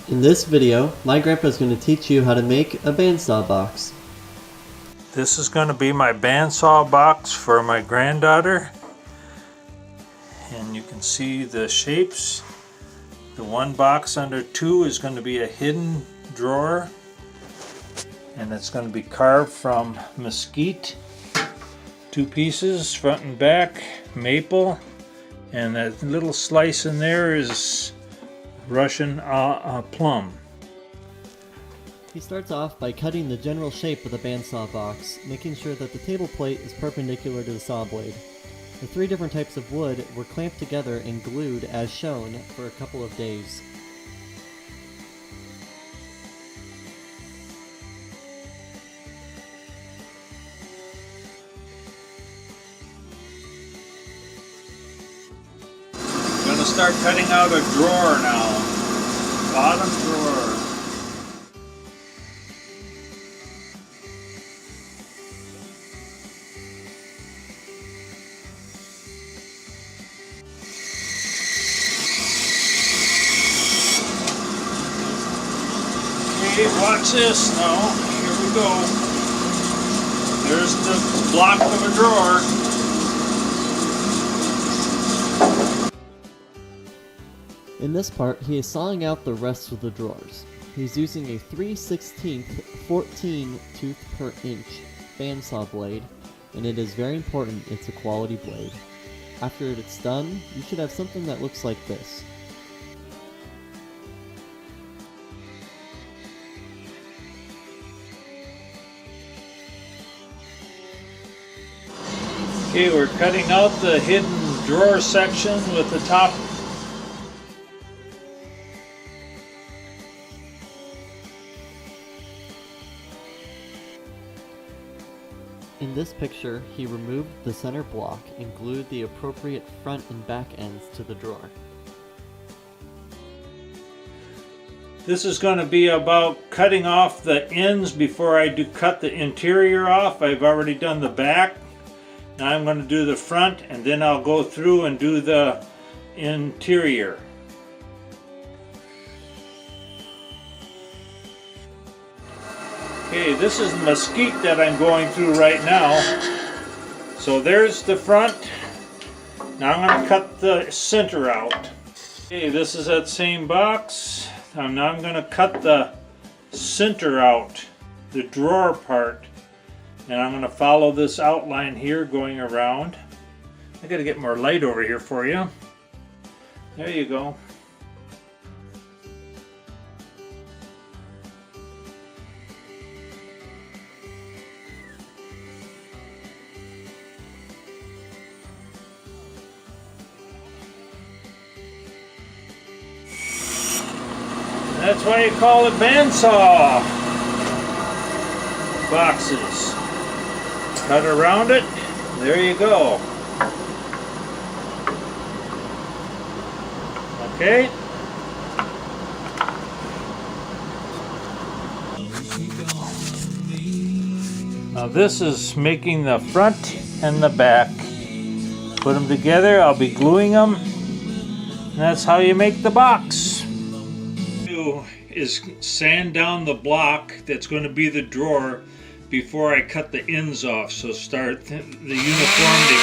In this video, my grandpa is going to teach you how to make a bandsaw box. This is going to be my bandsaw box for my granddaughter. And you can see the shapes. The one box under two is going to be a hidden drawer. And it's going to be carved from mesquite. 2 pieces, front and back, maple. And that little slice in there is Russian plum. He starts off by cutting the general shape of the bandsaw box, making sure that the table plate is perpendicular to the saw blade. The 3 different types of wood were clamped together and glued as shown for a couple of days. I'm going to start cutting out a drawer now. Bottom drawer. Okay, watch this now. Here we go. There's the block of a drawer. In this part, he is sawing out the rest of the drawers. He's using a 3/16 14 tooth per inch bandsaw blade, and it is very important it's a quality blade. After it's done, you should have something that looks like this. Okay, we're cutting out the hidden drawer section with the top. In this picture, he removed the center block and glued the appropriate front and back ends to the drawer. This is going to be about cutting off the ends before I do cut the interior off. I've already done the back. Now I'm going to do the front, and then I'll go through and do the interior. Okay, this is mesquite that I'm going through right now. So there's the front. Now I'm going to cut the center out. Okay, this is that same box. Now I'm going to cut the center out, the drawer part. And I'm going to follow this outline here going around. I got to get more light over here for you. There you go. That's why you call it bandsaw boxes. Cut around it. There you go. Okay. Now this is making the front and the back. Put them together. I'll be gluing them. And that's how you make the box. Is sand down the block that's going to be the drawer before I cut the ends off, so the uniformity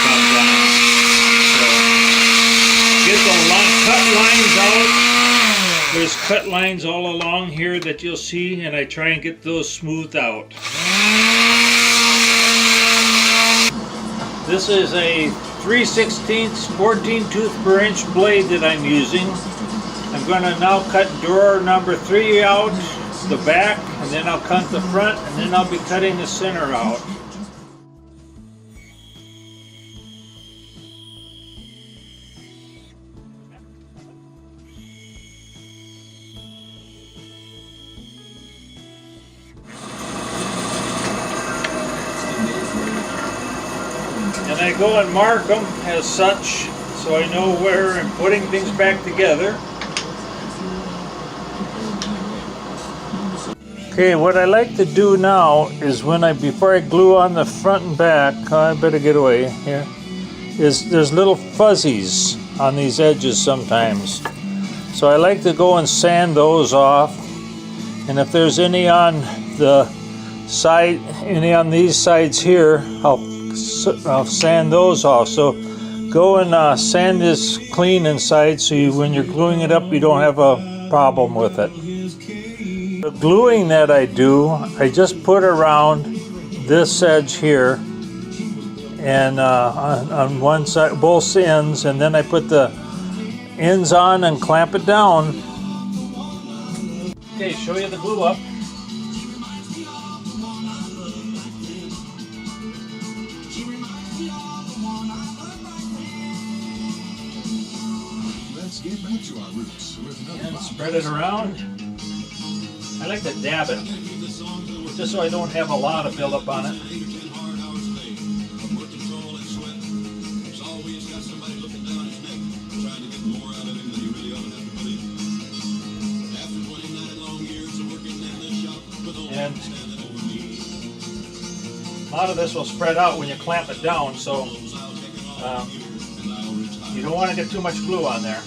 comes on. So get the cut lines out. There's cut lines all along here that you'll see, and I try and get those smoothed out. This is a 3/16 14 tooth per inch blade that I'm using. I'm going to now cut drawer number 3 out, the back, and then I'll cut the front, and then I'll be cutting the center out. And I go and mark them as such, so I know where I'm putting things back together. Okay, what I like to do now is before I glue on the front and back, I better get away here, is there's little fuzzies on these edges sometimes. So I like to go and sand those off, and if there's any on the side, any on these sides here, I'll sand those off. So go and sand this clean inside, so when you're gluing it up, you don't have a problem with it. The gluing that I do, I just put around this edge here, and on one side, both ends, and then I put the ends on and clamp it down. Okay, show you the glue up. Let's get back to our roots with another And spread it around. I like to dab it, just so I don't have a lot of buildup on it. And a lot of this will spread out when you clamp it down, so you don't want to get too much glue on there.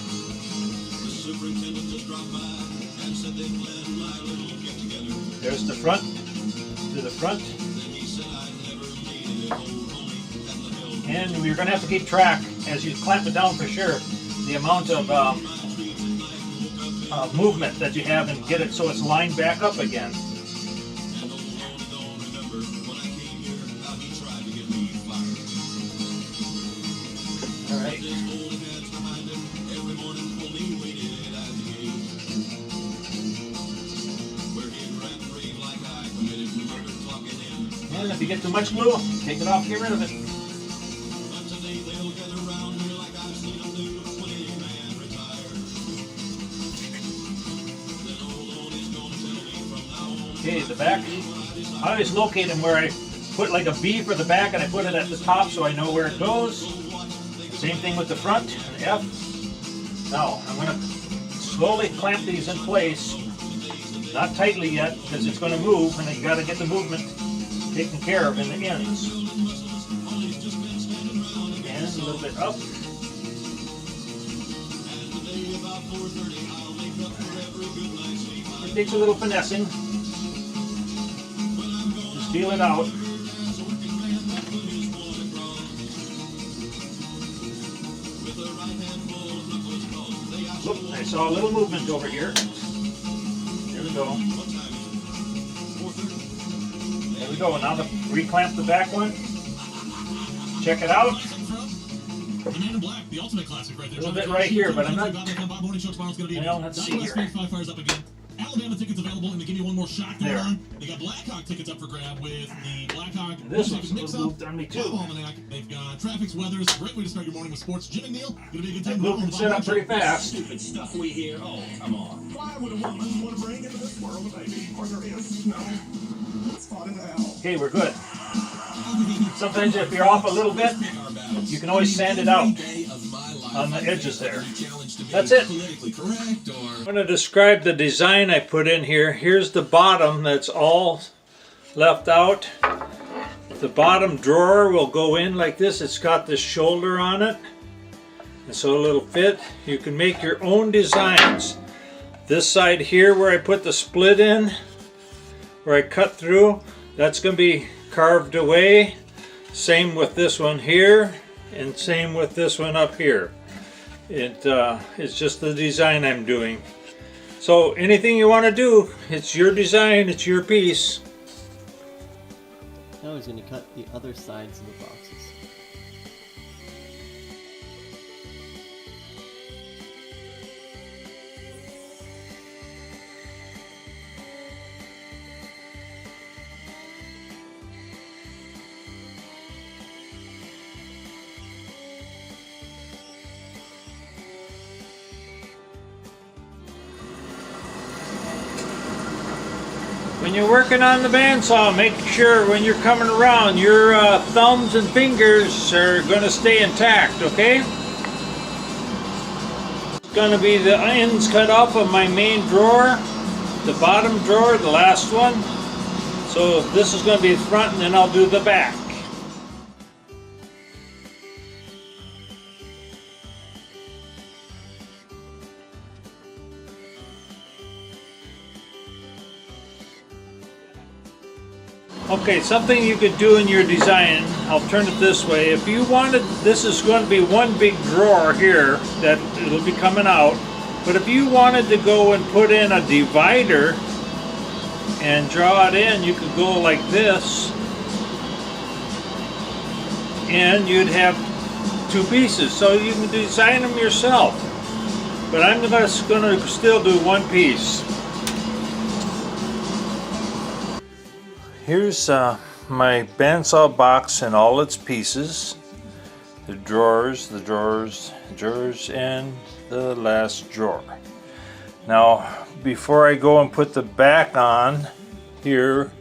There's the front, to the front. And you're going to have to keep track, as you clamp it down for sure, the amount of movement that you have, and get it so it's lined back up again. Alright. And if you get too much glue, take it off, get rid of it. Okay, the back, I always locate them where I put like a B for the back, and I put it at the top so I know where it goes. Same thing with the front, an F. Now, I'm going to slowly clamp these in place, not tightly yet, because it's going to move, and you got to get the movement taken care of in the ends. And a little bit up. It takes a little finessing. Just feel it out. Look, I saw a little movement over here. There we go. There we go. Now reclamp the back one. Check it out. A little bit right here, but I'm not. Well, let's see here. Alabama tickets available, and they give you one more shot going There. on. They got Blackhawk tickets up for grab with the Blackhawk. This one's moved on me too. They've got traffic's weather. It's a great way to start your morning with sports. Jim and Neil, gonna be a good time. Glue can set up pretty fast. Stupid stuff we hear. Oh, come on. Why would a woman want to bring into this world a baby? Or there is no spot in hell. Okay, we're good. Sometimes if you're off a little bit, you can always sand it out on the edges there. That's it. I'm going to describe the design I put in here. Here's the bottom that's all left out. The bottom drawer will go in like this. It's got this shoulder on it, and so it'll fit. You can make your own designs. This side here where I put the split in, where I cut through, that's going to be carved away. Same with this one here, and same with this one up here. It's just the design I'm doing. So anything you want to do, it's your design, it's your piece. Now he's going to cut the other sides of the boxes. When you're working on the bandsaw, make sure when you're coming around, your thumbs and fingers are going to stay intact, okay? It's going to be the ends cut off of my main drawer, the bottom drawer, the last one. So this is going to be the front, and then I'll do the back. Okay, something you could do in your design, I'll turn it this way. If you wanted, this is going to be one big drawer here that it'll be coming out. But if you wanted to go and put in a divider and draw it in, you could go like this. And you'd have two pieces. So you can design them yourself. But I'm going to still do one piece. Here's my bandsaw box and all its pieces. The drawers, and the last drawer. Now, before I go and put the back on here,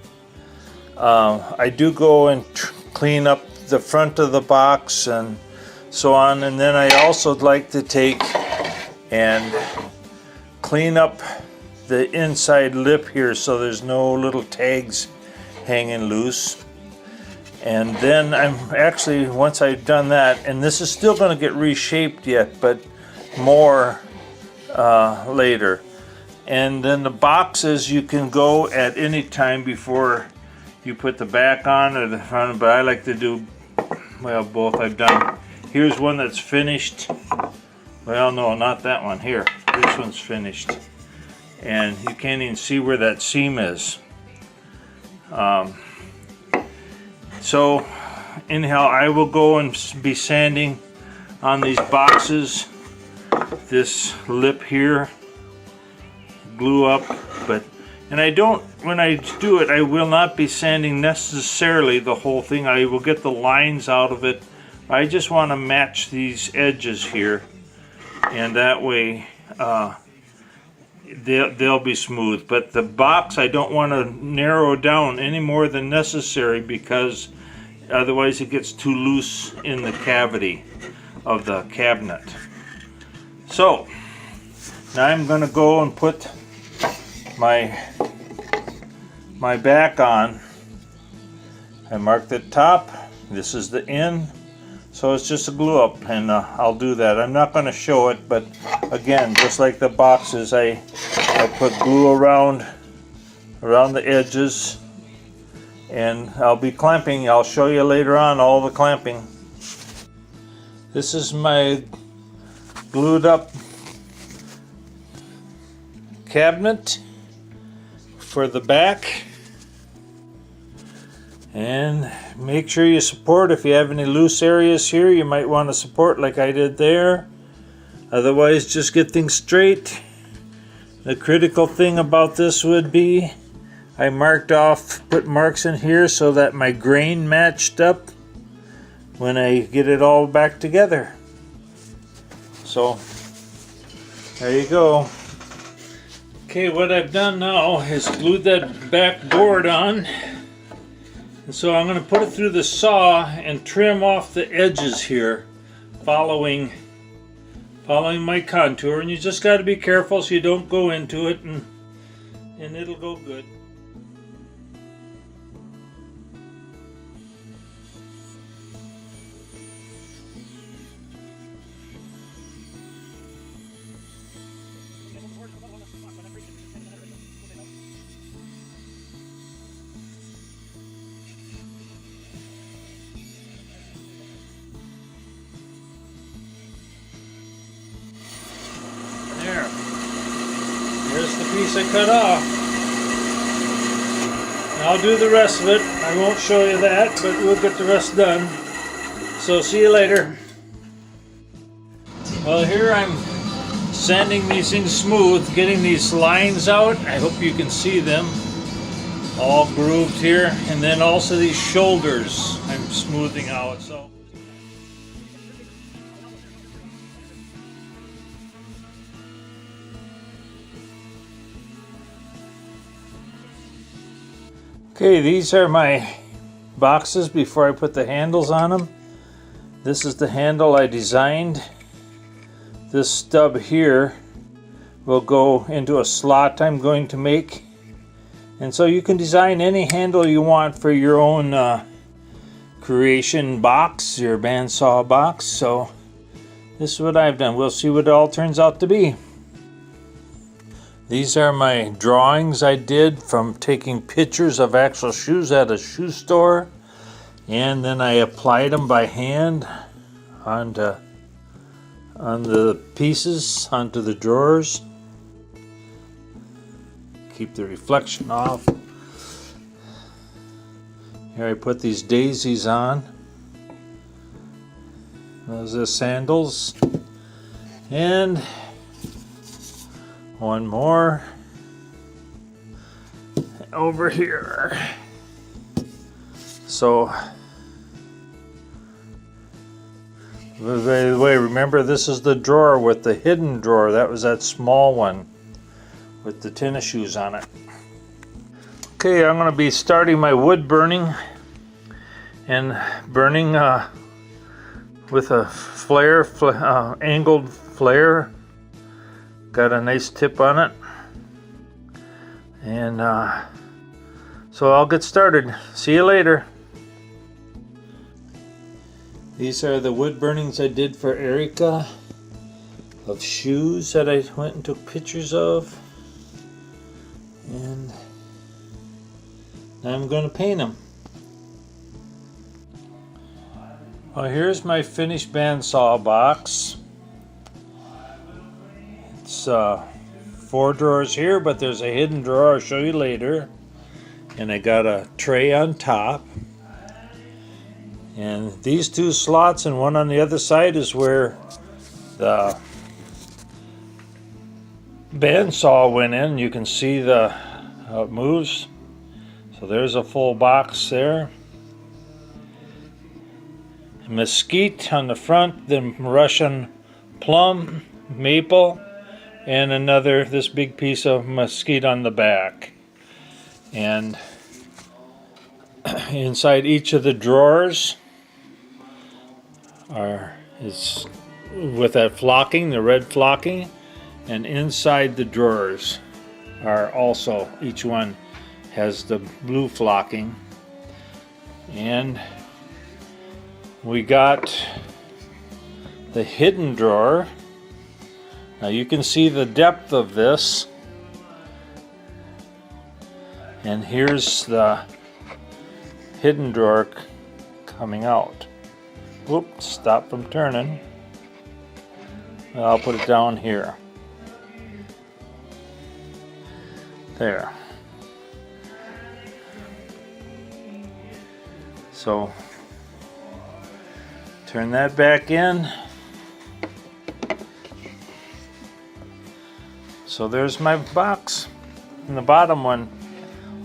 I do go and clean up the front of the box and so on. And then I also like to take and clean up the inside lip here so there's no little tags hanging loose. And then I'm actually, once I've done that, and this is still going to get reshaped yet, but more later. And then the boxes you can go at any time before you put the back on or the front, but I like to do, well, both. I've done, here's one that's finished. Well, no, not that one. Here, this one's finished. And you can't even see where that seam is. So anyhow, I will go and be sanding on these boxes this lip here, glue up, and I don't, when I do it, I will not be sanding necessarily the whole thing. I will get the lines out of it. I just want to match these edges here, and that way they'll be smooth. But the box, I don't want to narrow down any more than necessary because otherwise it gets too loose in the cavity of the cabinet. So now I'm going to go and put my back on. I marked the top. This is the end. So it's just a glue up, and I'll do that. I'm not going to show it, but again, just like the boxes, I put glue around the edges, and I'll be clamping. I'll show you later on all the clamping. This is my glued up cabinet for the back. And make sure you support. If you have any loose areas here, you might want to support like I did there. Otherwise, just get things straight. The critical thing about this would be I put marks in here so that my grain matched up when I get it all back together. So there you go. Okay, what I've done now is glued that back board on. And so I'm going to put it through the saw and trim off the edges here, following my contour. And you just got to be careful so you don't go into it, and it'll go good. There's the piece I cut off. And I'll do the rest of it. I won't show you that, but we'll get the rest done. So see you later. Well, here I'm sanding these things smooth, getting these lines out. I hope you can see them. All grooved here. And then also these shoulders I'm smoothing out. So. Okay, these are my boxes before I put the handles on them. This is the handle I designed. This stub here will go into a slot I'm going to make. And so you can design any handle you want for your own creation box, your bandsaw box. So this is what I've done. We'll see what it all turns out to be. These are my drawings I did from taking pictures of actual shoes at a shoe store, and then I applied them by hand on the pieces, onto the drawers. Keep the reflection off. Here I put these daisies on. Those are sandals. And one more over here. So, by the way, remember this is the drawer with the hidden drawer. That was that small one with the tennis shoes on it. Okay, I'm going to be starting my wood burning and burning with a flare, angled flare. Got a nice tip on it, and so I'll get started. See you later. These are the wood burnings I did for Erica of shoes that I went and took pictures of, and I'm going to paint them. Well, here's my finished bandsaw box. It's 4 drawers here, but there's a hidden drawer I'll show you later. And I got a tray on top. And these 2 slots and one on the other side is where the bandsaw went in. You can see how it moves. So there's a full box there. Mesquite on the front, then Russian plum, maple, and this big piece of mesquite on the back. And inside each of the drawers is with that flocking, the red flocking, and inside the drawers are also, each one has the blue flocking. And we got the hidden drawer. Now you can see the depth of this, and here's the hidden drawer coming out. Whoops, stop from turning. I'll put it down here. There. So turn that back in. So there's my box, and the bottom one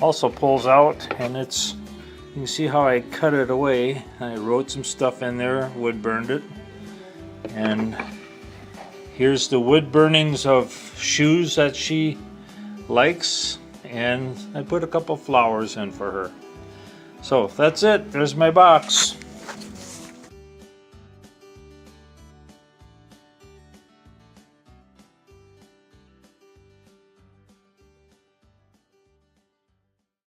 also pulls out, and you can see how I cut it away. I wrote some stuff in there, wood burned it, and here's the wood burnings of shoes that she likes, and I put a couple flowers in for her. So that's it, there's my box.